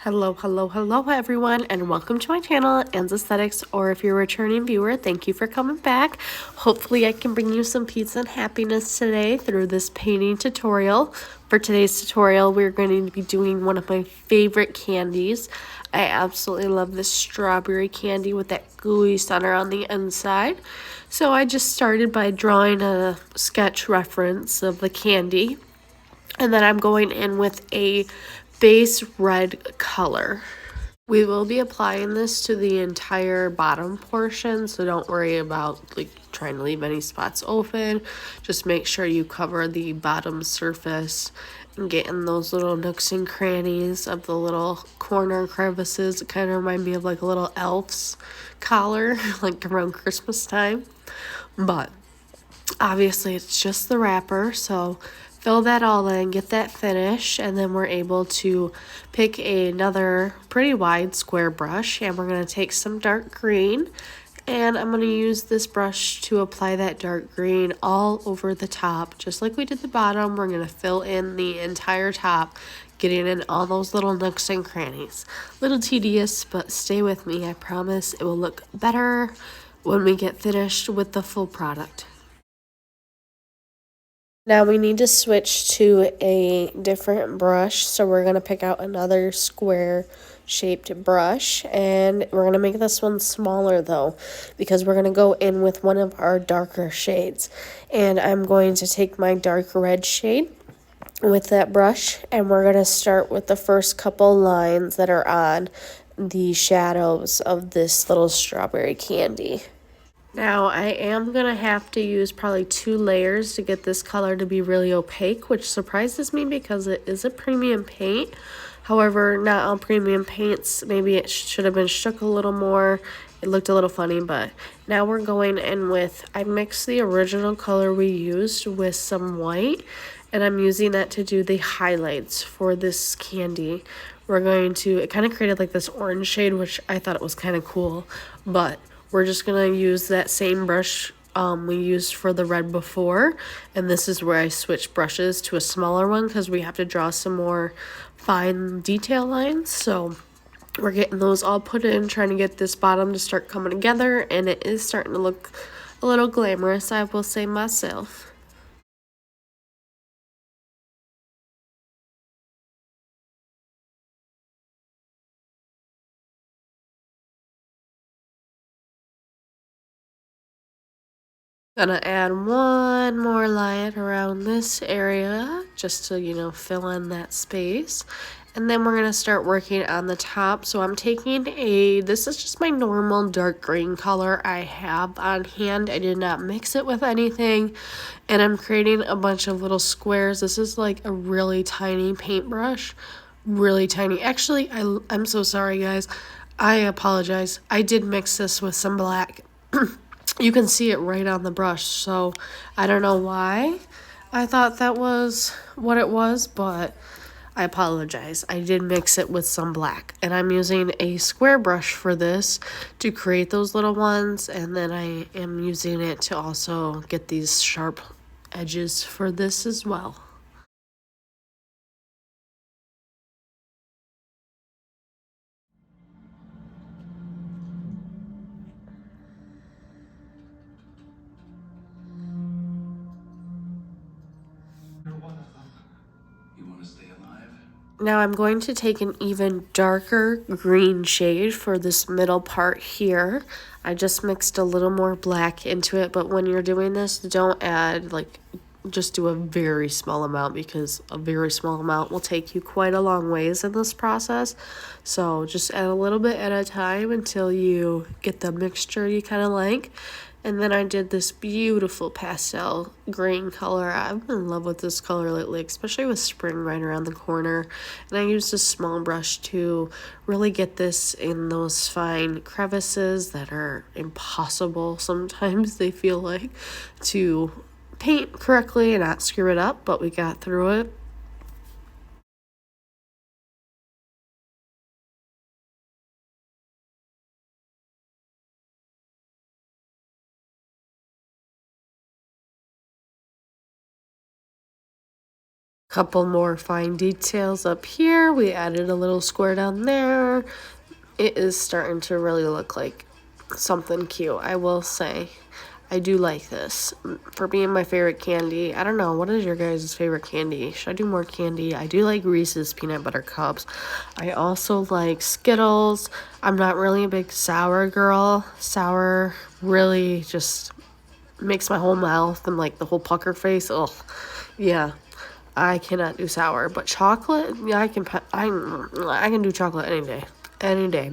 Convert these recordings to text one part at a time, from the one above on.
Hello everyone, and welcome to my channel, Anne's Aesthetics, or if you're a returning viewer, thank you for coming back. Hopefully I can bring you some peace and happiness today through this painting tutorial. For today's tutorial, we're going to be doing one of my favorite candies. I absolutely love this strawberry candy with that gooey center on the inside. So I just started by drawing a sketch reference of the candy. And then I'm going in with a base red color. We will be applying this to the entire bottom portion, so don't worry about trying to leave any spots open. Just make sure you cover the bottom surface and get in those little nooks and crannies of the little corner crevices. It kind of remind me of like a little elf's collar, like around Christmas time. But obviously it's just the wrapper, so fill that all in, get that finished, and then we're able to pick another pretty wide square brush, and we're going to take some dark green, and I'm going to use this brush to apply that dark green all over the top. Just like we did the bottom, we're going to fill in the entire top, getting in all those little nooks and crannies. Little tedious, but stay with me. I promise it will look better when we get finished with the full product. Now we need to switch to a different brush, so we're going to pick out another square shaped brush, and we're going to make this one smaller though, because we're going to go in with one of our darker shades. And I'm going to take my dark red shade with that brush, and we're going to start with the first couple lines that are on the shadows of this little strawberry candy. Now I am going to have to use probably 2 layers to get this color to be really opaque, which surprises me because it is a premium paint. However, not all premium paints, maybe it should have been shook a little more. It looked a little funny, but now we're going in with, I mixed the original color we used with some white, and I'm using that to do the highlights for this candy. We're going to, it kind of created like this orange shade, which I thought it was kind of cool, but we're just going to use that same brush we used for the red before, and this is where I switch brushes to a smaller one because we have to draw some more fine detail lines. So we're getting those all put in, trying to get this bottom to start coming together, and it is starting to look a little glamorous, I will say myself. Gonna add one more line around this area just to, fill in that space. And then we're gonna start working on the top. So I'm taking this is just my normal dark green color I have on hand. I did not mix it with anything. And I'm creating a bunch of little squares. This is like a really tiny paintbrush. Really tiny. Actually, I'm so sorry, guys. I apologize. I did mix this with some black. You can see it right on the brush, so I don't know why I thought that was what it was, but I apologize. I did mix it with some black, and I'm using a square brush for this to create those little ones, and then I am using it to also get these sharp edges for this as well. Now I'm going to take an even darker green shade for this middle part here. I just mixed a little more black into it, but when you're doing this, don't add, just do a very small amount, because a very small amount will take you quite a long ways in this process. So just add a little bit at a time until you get the mixture you kind of like. And then I did this beautiful pastel green color. I've been in love with this color lately, especially with spring right around the corner. And I used a small brush to really get this in those fine crevices that are impossible sometimes, they feel like, to paint correctly and not screw it up, but we got through it. Couple more fine details up here. We added a little square down there. It is starting to really look like something cute, I will say. I do like this. For being my favorite candy, I don't know, what is your guys' favorite candy? Should I do more candy? I do like Reese's Peanut Butter Cups. I also like Skittles. I'm not really a big sour girl. Sour really just makes my whole mouth and like the whole pucker face. Ugh, yeah. I cannot do sour, but chocolate, yeah, I can do chocolate any day. Any day.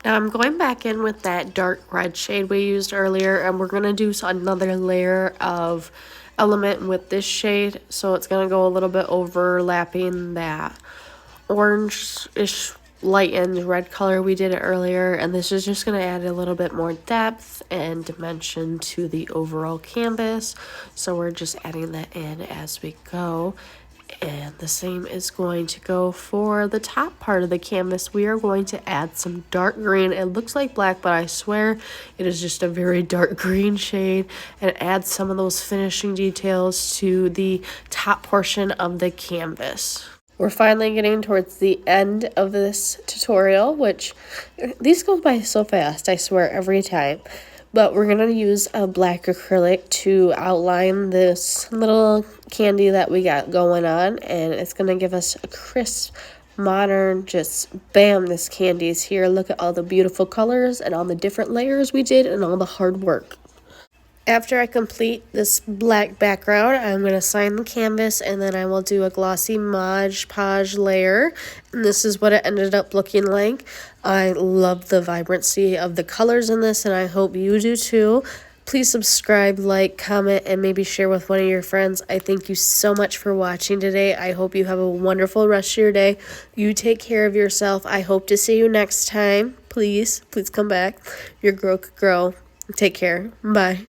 Now I'm going back in with that dark red shade we used earlier, and we're going to do another layer of element with this shade. So it's going to go a little bit overlapping that orange-ish lightened red color we did it earlier, and this is just going to add a little bit more depth and dimension to the overall canvas. So we're just adding that in as we go. And the same is going to go for the top part of the canvas. We are going to add some dark green. It looks like black, but I swear it is just a very dark green shade, and add some of those finishing details to the top portion of the canvas. We're finally getting towards the end of this tutorial, which these go by so fast, I swear, every time. But we're going to use a black acrylic to outline this little candy that we got going on. And it's going to give us a crisp, modern, just bam, this candy is here. Look at all the beautiful colors and all the different layers we did and all the hard work. After I complete this black background, I'm going to sign the canvas, and then I will do a glossy Mod Podge layer. And this is what it ended up looking like. I love the vibrancy of the colors in this, and I hope you do too. Please subscribe, like, comment, and maybe share with one of your friends. I thank you so much for watching today. I hope you have a wonderful rest of your day. You take care of yourself. I hope to see you next time. Please come back. Your girl could grow. Take care. Bye.